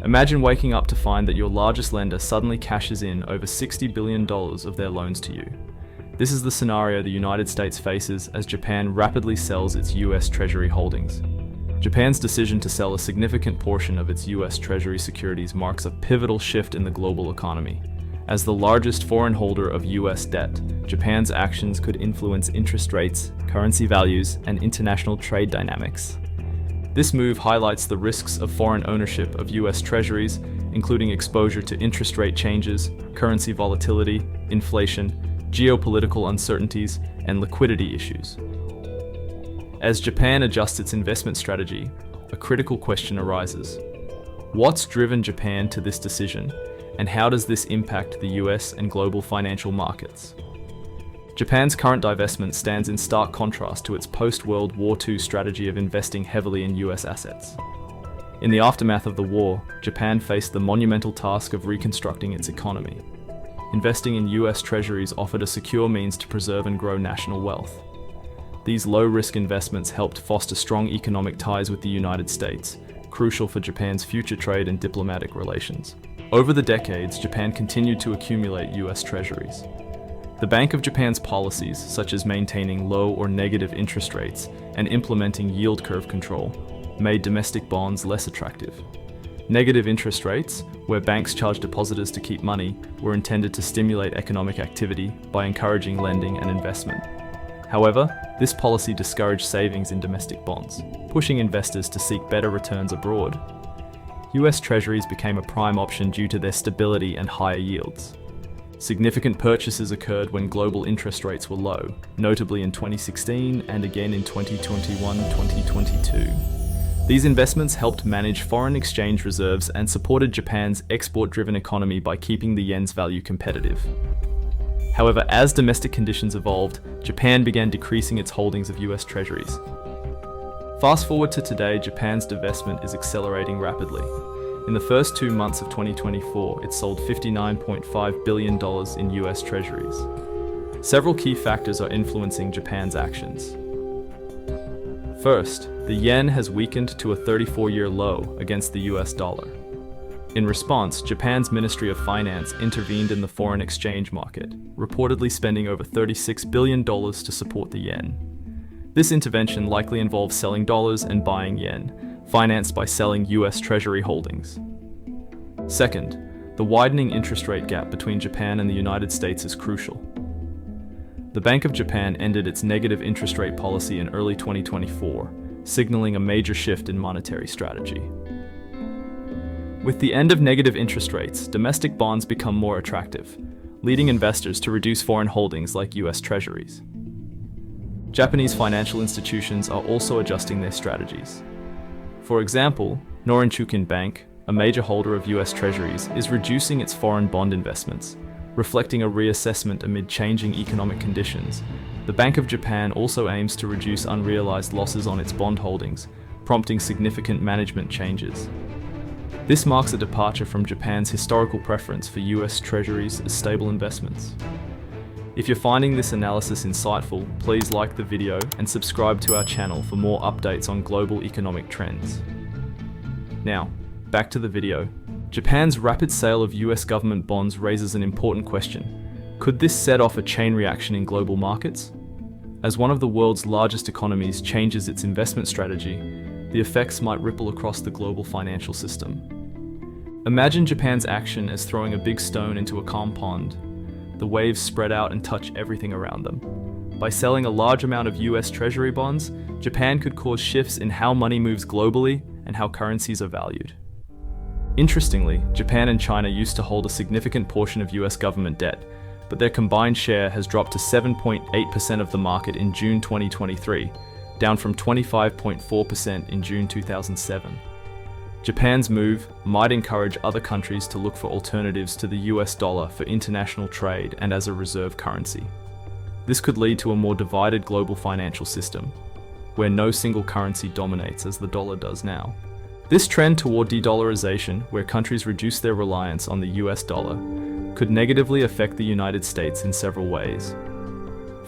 Imagine waking up to find that your largest lender suddenly cashes in over $60 billion of their loans to you. This is the scenario the United States faces as Japan rapidly sells its US Treasury holdings. Japan's decision to sell a significant portion of its US Treasury securities marks a pivotal shift in the global economy. As the largest foreign holder of US debt, Japan's actions could influence interest rates, currency values, and international trade dynamics. This move highlights the risks of foreign ownership of US Treasuries, including exposure to interest rate changes, currency volatility, inflation, geopolitical uncertainties, and liquidity issues. As Japan adjusts its investment strategy, a critical question arises. What's driven Japan to this decision, and how does this impact the US and global financial markets? Japan's current divestment stands in stark contrast to its post-World War II strategy of investing heavily in US assets. In the aftermath of the war, Japan faced the monumental task of reconstructing its economy. Investing in US Treasuries offered a secure means to preserve and grow national wealth. These low-risk investments helped foster strong economic ties with the United States, crucial for Japan's future trade and diplomatic relations. Over the decades, Japan continued to accumulate US Treasuries. The Bank of Japan's policies, such as maintaining low or negative interest rates and implementing yield curve control, made domestic bonds less attractive. Negative interest rates, where banks charge depositors to keep money, were intended to stimulate economic activity by encouraging lending and investment. However, this policy discouraged savings in domestic bonds, pushing investors to seek better returns abroad. US Treasuries became a prime option due to their stability and higher yields. Significant purchases occurred when global interest rates were low, notably in 2016 and again in 2021-2022. These investments helped manage foreign exchange reserves and supported Japan's export-driven economy by keeping the yen's value competitive. However, as domestic conditions evolved, Japan began decreasing its holdings of US Treasuries. Fast forward to today, Japan's divestment is accelerating rapidly. In the first 2 months of 2024, it sold $59.5 billion in US Treasuries. Several key factors are influencing Japan's actions. First, the yen has weakened to a 34-year low against the US dollar. In response, Japan's Ministry of Finance intervened in the foreign exchange market, reportedly spending over $36 billion to support the yen. This intervention likely involves selling dollars and buying yen, financed by selling US Treasury holdings. Second, the widening interest rate gap between Japan and the United States is crucial. The Bank of Japan ended its negative interest rate policy in early 2024, signaling a major shift in monetary strategy. With the end of negative interest rates, domestic bonds become more attractive, leading investors to reduce foreign holdings like US Treasuries. Japanese financial institutions are also adjusting their strategies. For example, Norinchukin Bank, a major holder of US Treasuries, is reducing its foreign bond investments, reflecting a reassessment amid changing economic conditions. The Bank of Japan also aims to reduce unrealized losses on its bond holdings, prompting significant management changes. This marks a departure from Japan's historical preference for US Treasuries as stable investments. If you're finding this analysis insightful, please like the video and subscribe to our channel for more updates on global economic trends. Now, back to the video. Japan's rapid sale of US government bonds raises an important question. Could this set off a chain reaction in global markets? As one of the world's largest economies changes its investment strategy, the effects might ripple across the global financial system. Imagine Japan's action as throwing a big stone into a calm pond. The waves spread out and touch everything around them. By selling a large amount of US Treasury bonds, Japan could cause shifts in how money moves globally and how currencies are valued. Interestingly, Japan and China used to hold a significant portion of US government debt, but their combined share has dropped to 7.8% of the market in June 2023, down from 25.4% in June 2007. Japan's move might encourage other countries to look for alternatives to the US dollar for international trade and as a reserve currency. This could lead to a more divided global financial system, where no single currency dominates as the dollar does now. This trend toward de-dollarization, where countries reduce their reliance on the US dollar, could negatively affect the United States in several ways.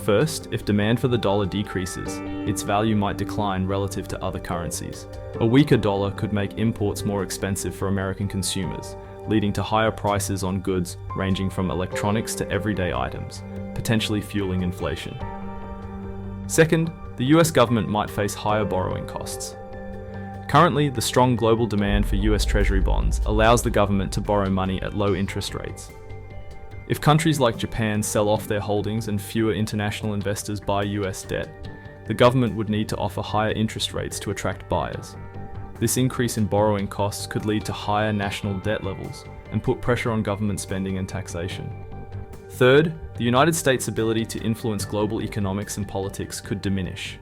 First, if demand for the dollar decreases, its value might decline relative to other currencies. A weaker dollar could make imports more expensive for American consumers, leading to higher prices on goods ranging from electronics to everyday items, potentially fueling inflation. Second, the US government might face higher borrowing costs. Currently, the strong global demand for US Treasury bonds allows the government to borrow money at low interest rates. If countries like Japan sell off their holdings and fewer international investors buy US debt, the government would need to offer higher interest rates to attract buyers. This increase in borrowing costs could lead to higher national debt levels and put pressure on government spending and taxation. Third, the United States' ability to influence global economics and politics could diminish.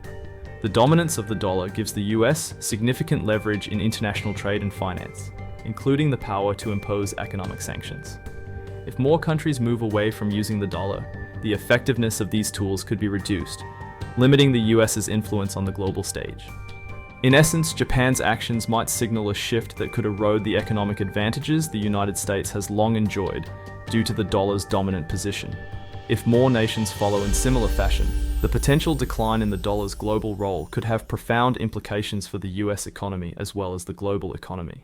The dominance of the dollar gives the US significant leverage in international trade and finance, including the power to impose economic sanctions. If more countries move away from using the dollar, the effectiveness of these tools could be reduced, limiting the US's influence on the global stage. In essence, Japan's actions might signal a shift that could erode the economic advantages the United States has long enjoyed due to the dollar's dominant position. If more nations follow in similar fashion, the potential decline in the dollar's global role could have profound implications for the US economy as well as the global economy.